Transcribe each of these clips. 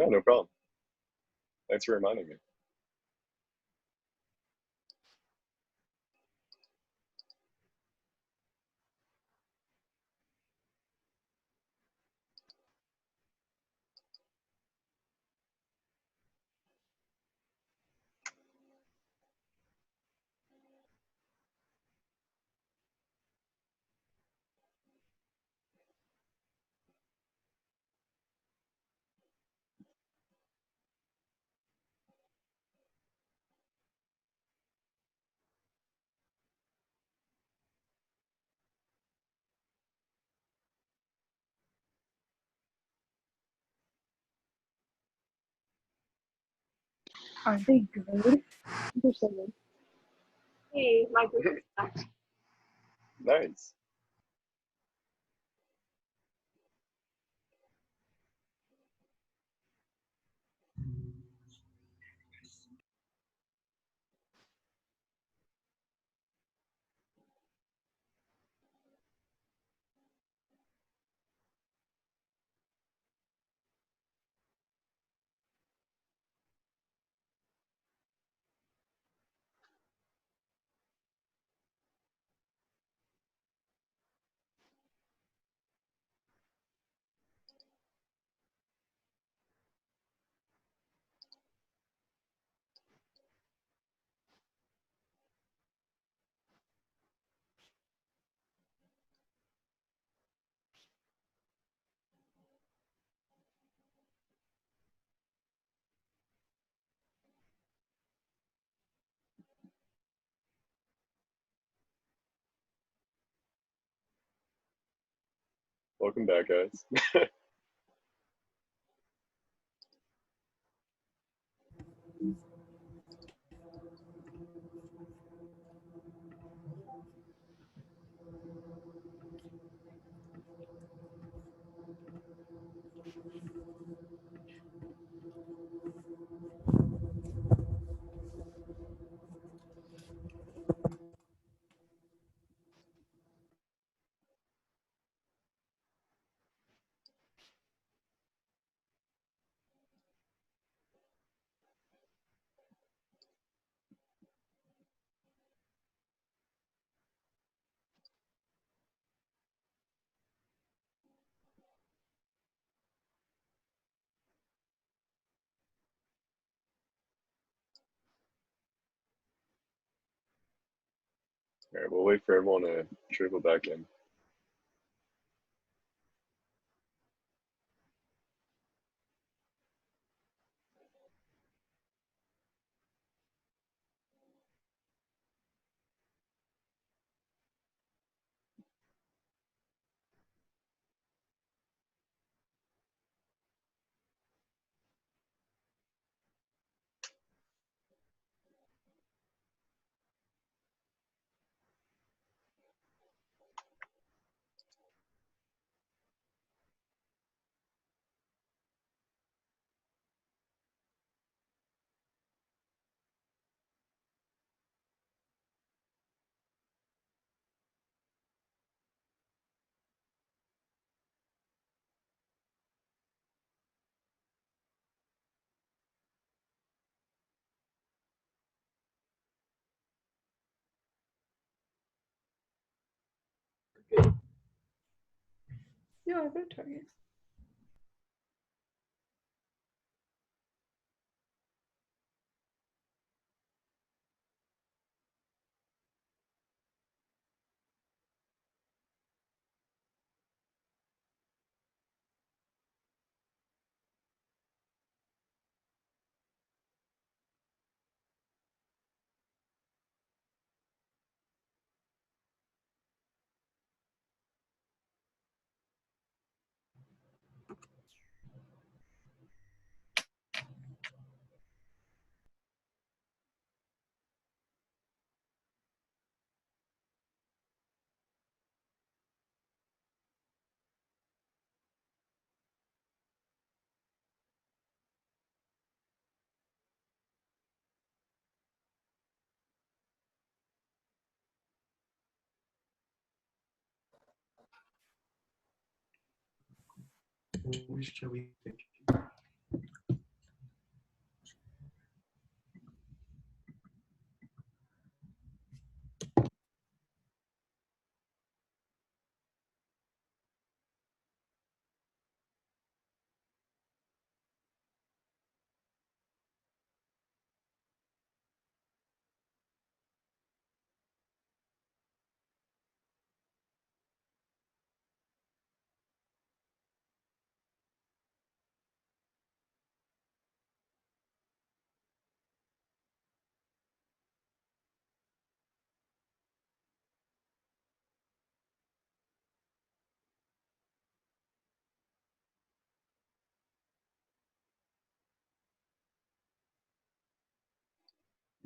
No, no problem. Thanks for reminding me. Aren't they good? They're so good. Hey, my group is back. Nice. Welcome back, guys. All right, we'll wait for everyone to trickle back in. Yeah, I've got Target. Which shall we pick?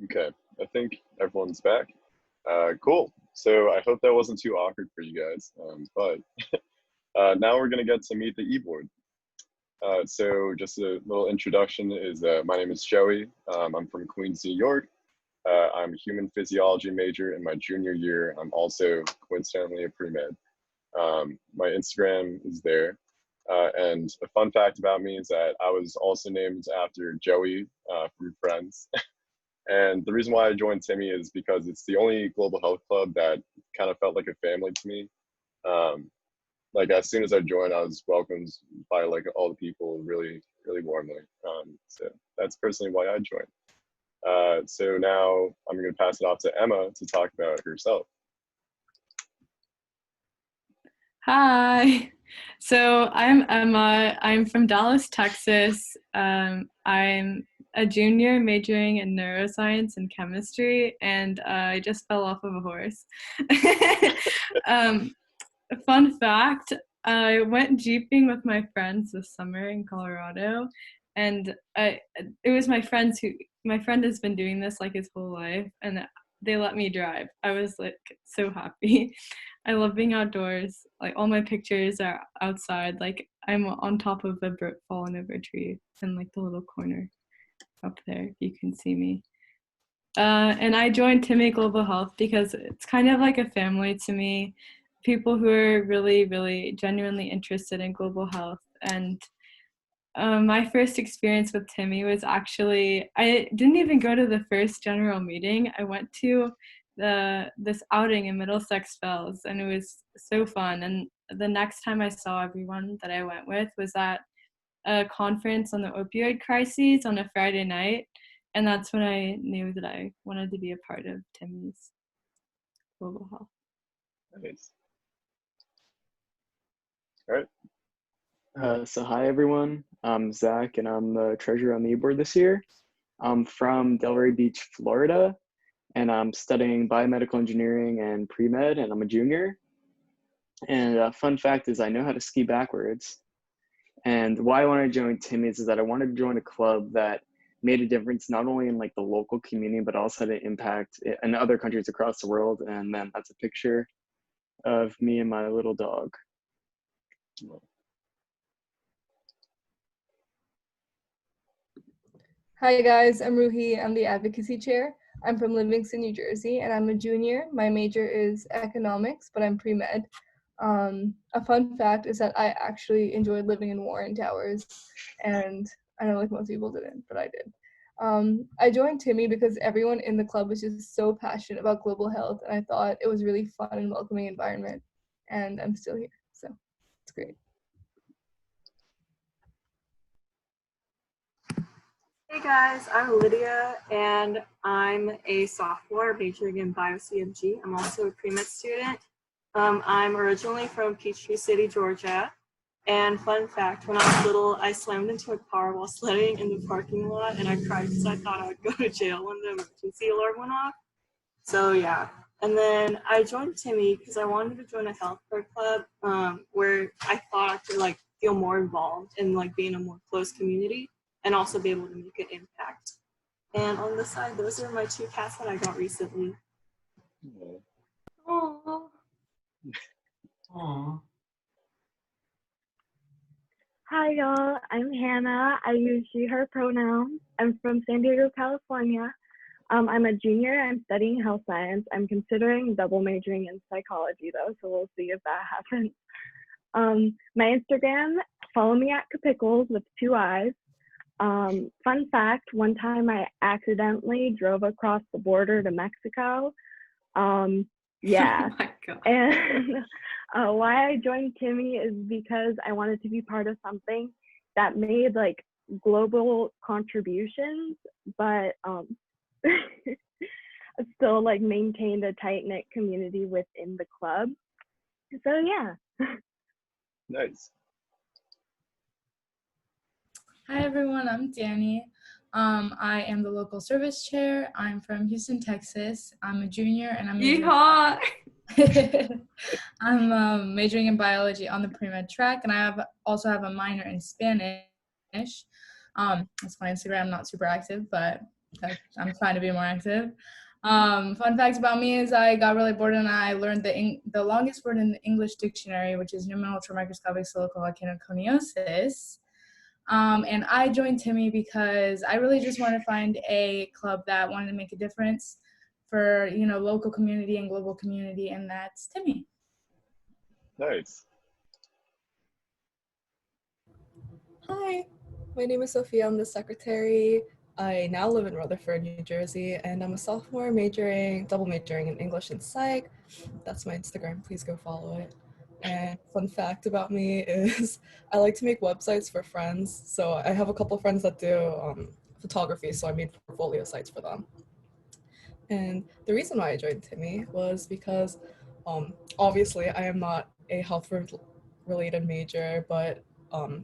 Okay, I think everyone's back. Cool. So I hope that wasn't too awkward for you guys. But now we're gonna get to meet the e-board. So just a little introduction is my name is Joey. I'm from Queens, New York. I'm a human physiology major in my junior year. I'm also coincidentally a pre-med. My Instagram is there. And a fun fact about me is that I was also named after Joey from Friends. And the reason why I joined Timmy is because it's the only global health club that kind of felt like a family to me. Um, like as soon as I joined, I was welcomed by like all the people really, really warmly. So that's personally why I joined. So now I'm going to pass it off to Emma to talk about herself. Hi, so I'm Emma. I'm from Dallas, Texas. I'm a junior majoring in neuroscience and chemistry, and I just fell off of a horse. Fun fact, I went jeeping with my friends this summer in Colorado, and it was my friend has been doing this like his whole life, and they let me drive. I was like so happy. I love being outdoors. Like all my pictures are outside. Like I'm on top of a fallen over tree in like the little corner up there, if you can see me. And I joined Timmy Global Health because it's kind of like a family to me. People who are really, really genuinely interested in global health. And my first experience with Timmy was actually, I didn't even go to the first general meeting. I went to this outing in Middlesex Fells, and it was so fun. And the next time I saw everyone that I went with was at a conference on the opioid crises on a Friday night. And that's when I knew that I wanted to be a part of Timmy's Global Health. Nice. All right. So hi everyone, I'm Zach and I'm the treasurer on the e-board this year. I'm from Delray Beach, Florida, and I'm studying biomedical engineering and pre-med, and I'm a junior. And a fun fact is I know how to ski backwards. And why I wanted to join Timmy's is that I wanted to join a club that made a difference not only in like the local community, but also had an impact in other countries across the world. And then that's a picture of me and my little dog. Hi guys, I'm Ruhi. I'm the advocacy chair. I'm from Livingston, New Jersey, and I'm a junior. My major is economics, but I'm pre-med. A fun fact is that I actually enjoyed living in Warren Towers, and I know like most people didn't, but I did. I joined Timmy because everyone in the club was just so passionate about global health, and I thought it was a really fun and welcoming environment, and I'm still here, so it's great. Hey guys, I'm Lydia, and I'm a sophomore majoring in bio-CMG. I'm also a pre-med student. I'm originally from Peachtree City, Georgia. And fun fact, when I was little, I slammed into a car while sledding in the parking lot, and I cried because I thought I would go to jail when the emergency alarm went off. So yeah. And then I joined Timmy because I wanted to join a healthcare club where I thought I could like feel more involved and like be in a more close community, and also be able to make an impact. And on the side, those are my 2 cats that I got recently. Aww. Aww. Hi y'all, I'm Hannah. I use she, her pronouns. I'm from San Diego, California. I'm a junior. I'm studying health science. I'm considering double majoring in psychology though, so we'll see if that happens. My Instagram, follow me at Capickles with 2 eyes. Fun fact, one time I accidentally drove across the border to Mexico. Yeah. Oh my God. And why I joined Timmy is because I wanted to be part of something that made like global contributions, but still like maintained a tight-knit community within the club. So yeah. Nice. Hi everyone, I'm Danny. I am the local service chair. I'm from Houston, Texas. I'm a junior and I'm majoring in biology on the pre-med track, and I also have a minor in Spanish. That's my Instagram, not super active, but I'm trying to be more active. Fun facts about me is I got really bored and I learned the longest word in the English dictionary, which is pneumo ultramicroscopic silicovolcanoconiosis. And I joined Timmy because I really just wanted to find a club that wanted to make a difference for, local community and global community, and that's Timmy. Nice. Hi, my name is Sophia. I'm the secretary. I now live in Rutherford, New Jersey, and I'm a sophomore double majoring in English and Psych. That's my Instagram. Please go follow it. And fun fact about me is I like to make websites for friends. So I have a couple friends that do photography, so I made portfolio sites for them. And the reason why I joined Timmy was because obviously I am not a health related major, but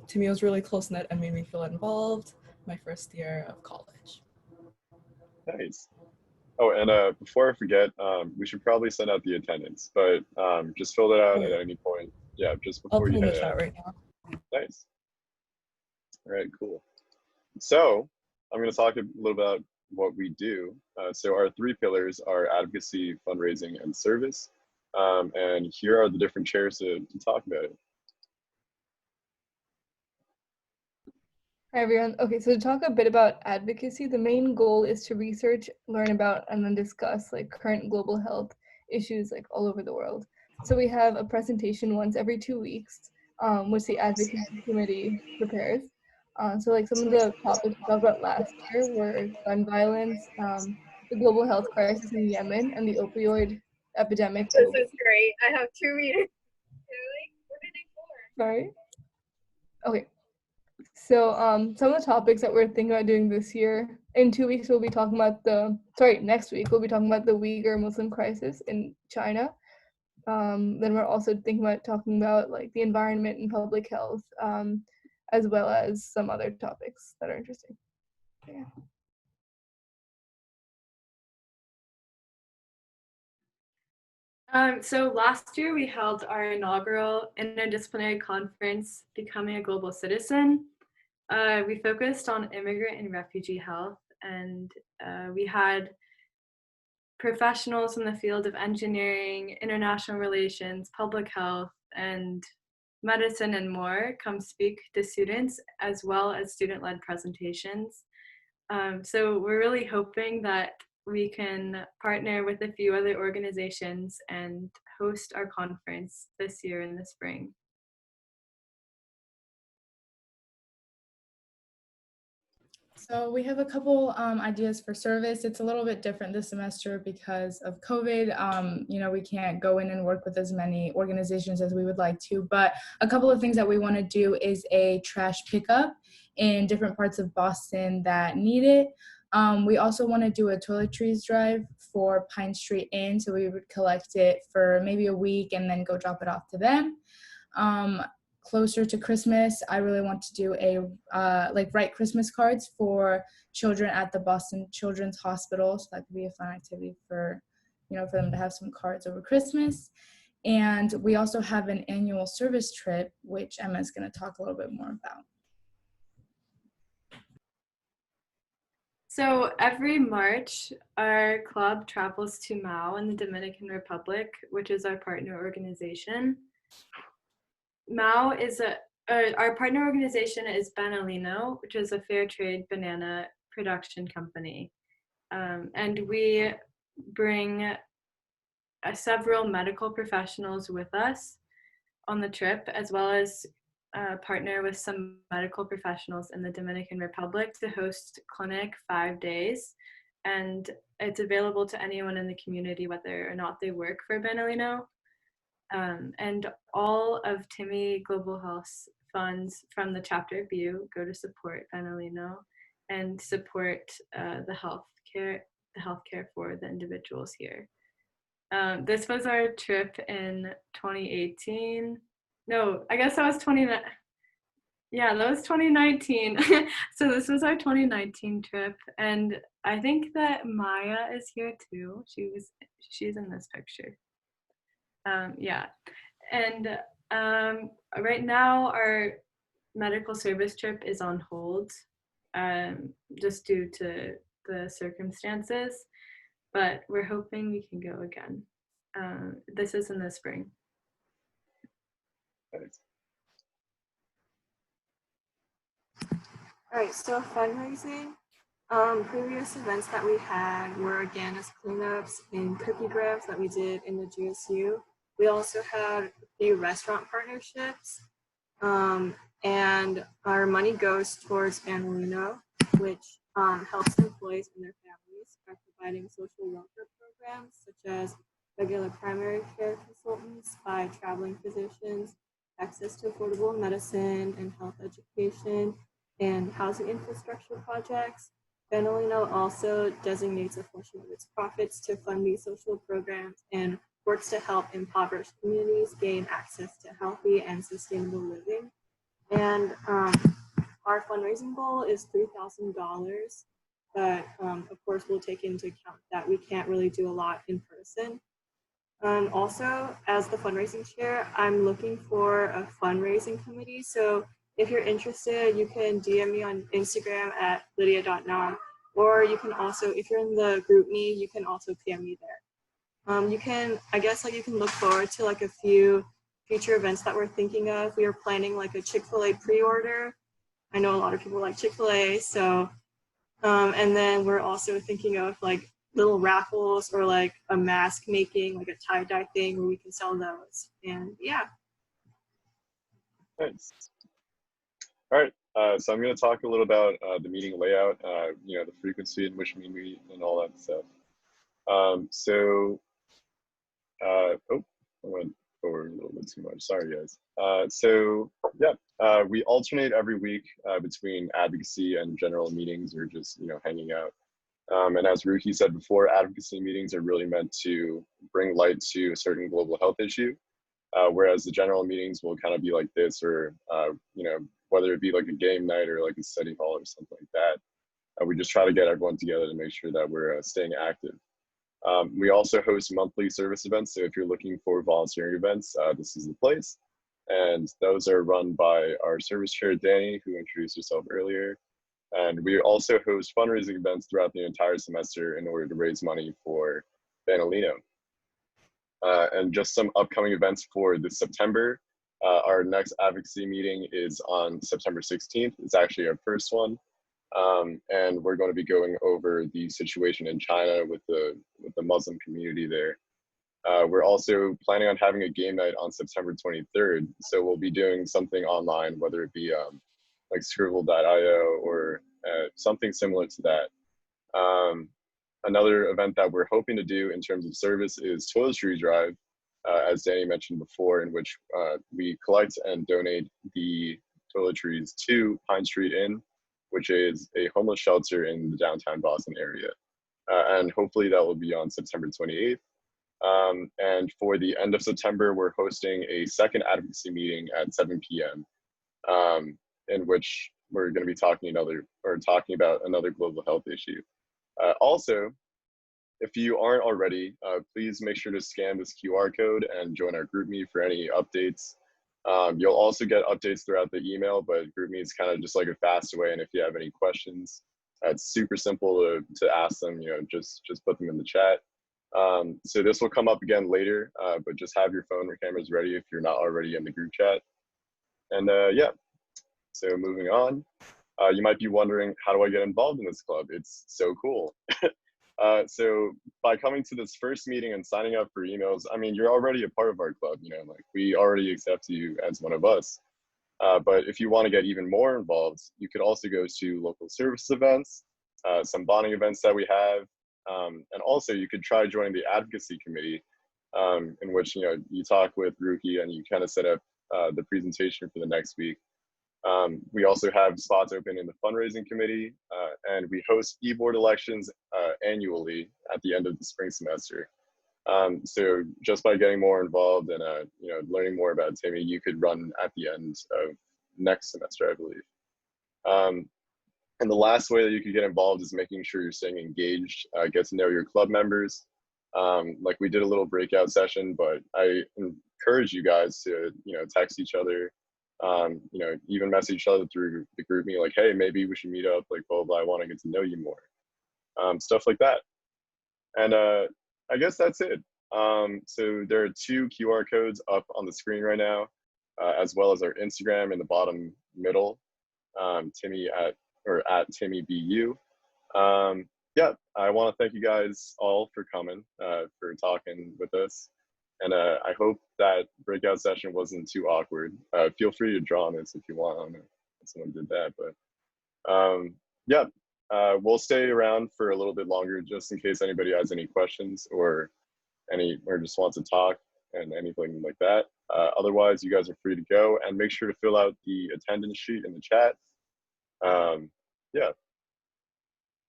Timmy was really close-knit and made me feel involved my first year of college. Nice. Oh, and before I forget, we should probably send out the attendance, but just fill that out at any point. Yeah, just I'll before put you in the head chat out. right now. Nice. All right, cool. So I'm going to talk a little about what we do. So our 3 pillars are advocacy, fundraising, and service. And here are the different chairs to talk about it. Hi everyone. Okay, so to talk a bit about advocacy, the main goal is to research, learn about, and then discuss like current global health issues like all over the world. So we have a presentation once every 2 weeks, which the advocacy committee prepares. So like some of the topics we talked about last year were gun violence, the global health crisis in Yemen, and the opioid epidemic. This is great. I have 2 readers. What are they for? Sorry. Okay. So some of the topics that we're thinking about doing this year, in 2 weeks we'll be talking about next week we'll be talking about the Uyghur Muslim crisis in China. Then we're also thinking about talking about like the environment and public health, as well as some other topics that are interesting. Yeah. So last year we held our inaugural interdisciplinary conference, Becoming a Global Citizen. We focused on immigrant and refugee health, and we had professionals in the field of engineering, international relations, public health, and medicine and more come speak to students, as well as student-led presentations. So we're really hoping that we can partner with a few other organizations and host our conference this year in the spring. So we have a couple ideas for service. It's a little bit different this semester because of COVID. We can't go in and work with as many organizations as we would like to, but a couple of things that we want to do is a trash pickup in different parts of Boston that need it. We also want to do a toiletries drive for Pine Street Inn, so we would collect it for maybe a week and then go drop it off to them. Closer to Christmas, I really want to do write Christmas cards for children at the Boston Children's Hospital. So that could be a fun activity for them to have some cards over Christmas. And we also have an annual service trip, which Emma's going to talk a little bit more about. So every March, our club travels to Mao in the Dominican Republic, which is our partner organization. Mao is our partner organization is Banalino, which is a fair trade banana production company. And we bring several medical professionals with us on the trip, as well as partner with some medical professionals in the Dominican Republic to host clinic 5 days. And it's available to anyone in the community, whether or not they work for Banalino. And all of Timmy Global Health's funds from the chapter view go to support Banalino and support the healthcare for the individuals here. This was our trip in 2018. No, I guess that was 2019. Yeah, that was 2019. So this was our 2019 trip, and I think that Maya is here too. She's in this picture. Yeah, and right now our medical service trip is on hold, just due to the circumstances, but we're hoping we can go again. This is in the spring. Thanks. All right, so fundraising. Previous events that we had were again as cleanups and cookie grabs that we did in the GSU. We also had a few restaurant partnerships, and our money goes towards Banalino, which helps employees and their families by providing social welfare programs such as regular primary care consultants by traveling physicians, access to affordable medicine and health education, and housing infrastructure projects. Benalino also designates a portion of its profits to fund these social programs and works to help impoverished communities gain access to healthy and sustainable living. And our fundraising goal is $3,000, but of course we'll take into account that we can't really do a lot in person. Also, as the fundraising chair, I'm looking for a fundraising committee. So if you're interested, you can DM me on Instagram at lydia.nam, or you can also, if you're in the group me, you can also PM me there. You can, I guess, like you can look forward to like a few future events that we're thinking of. We are planning like a Chick-fil-A pre-order. I know a lot of people like Chick-fil-A, so, and then we're also thinking of like little raffles or like a mask making, like a tie-dye thing where we can sell those. And yeah. Thanks. All right, so I'm going to talk a little about the meeting layout, you know, the frequency in which we meet and all that stuff. Oh, I went forward a little bit too much. Sorry, guys. We alternate every week between advocacy and general meetings or just, you know, hanging out. And as Ruki said before, advocacy meetings are really meant to bring light to a certain global health issue, whereas the general meetings will kind of be like this, or, you know, whether it be like a game night or like a study hall or something like that. We just try to get everyone together to make sure that we're staying active. We also host monthly service events, so if you're looking for volunteering events, this is the place. And those are run by our service chair, Danny, who introduced herself earlier. And we also host fundraising events throughout the entire semester in order to raise money for Banalino. And just some upcoming events for this September. Our next advocacy meeting is on September 16th. It's actually our first one. And we're going to be going over the situation in China with the Muslim community there. We're also planning on having a game night on September 23rd. So we'll be doing something online, whether it be like Scribble.io or something similar to that. Another event that we're hoping to do in terms of service is Toiletry Drive, as Danny mentioned before, in which we collect and donate the toiletries to Pine Street Inn, which is a homeless shelter in the downtown Boston area. And hopefully that will be on September 28th. And for the end of September, we're hosting a second advocacy meeting at 7 p.m. In which we're going to be talking about another global health issue. Also, if you aren't already, please make sure to scan this QR code and join our GroupMe for any updates. You'll also get updates throughout the email, but GroupMe is kind of just like a fast way. And if you have any questions, it's super simple to ask them. You know, just put them in the chat. So this will come up again later, but just have your phone or cameras ready if you're not already in the group chat. And yeah, so moving on. You might be wondering, how do I get involved in this club? It's so cool. So by coming to this first meeting and signing up for emails, I mean, you're already a part of our club, you know, like we already accept you as one of us. But if you want to get even more involved, you could also go to local service events, some bonding events that we have. And also you could try joining the advocacy committee, in which, you know, you talk with Ruki and you kind of set up the presentation for the next week. We also have spots open in the fundraising committee, and we host e-board elections annually at the end of the spring semester. So just by getting more involved and you know, learning more about Timmy, you could run at the end of next semester, I believe. And the last way that you could get involved is making sure you're staying engaged, get to know your club members. Like we did a little breakout session, but I encourage you guys to, you know, text each other. You know, even message each other through the group me like, hey, maybe we should meet up, like, blah, blah, I want to get to know you more. stuff like that. And I guess that's it. So there are 2 QR codes up on the screen right now, as well as our Instagram in the bottom middle, Timmy at Timmy BU. Yeah, I want to thank you guys all for coming, for talking with us. And I hope that breakout session wasn't too awkward. Feel free to draw on this if you want. I don't know if someone did that, but yeah, we'll stay around for a little bit longer just in case anybody has any questions or just wants to talk and anything like that. Otherwise, you guys are free to go, and make sure to fill out the attendance sheet in the chat. Yeah,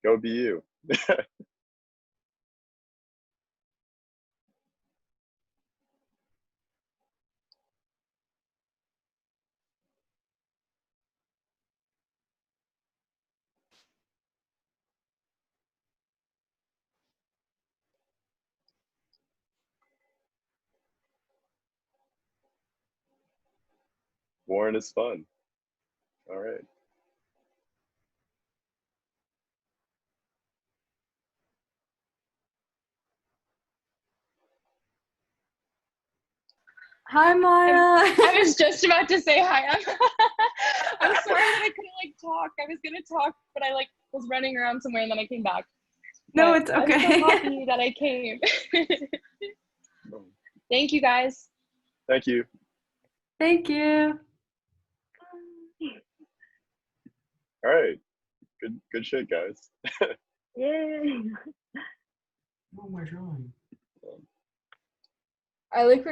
go be you. Warren is fun. All right. Hi, Mara. I was just about to say hi. I'm sorry that I couldn't talk. I was gonna talk, but I was running around somewhere and then I came back. No, But it's okay. I'm so happy that I came. Thank you guys. Thank you. Thank you. All right. Good shit, guys. Yay. Oh, my drawing. I like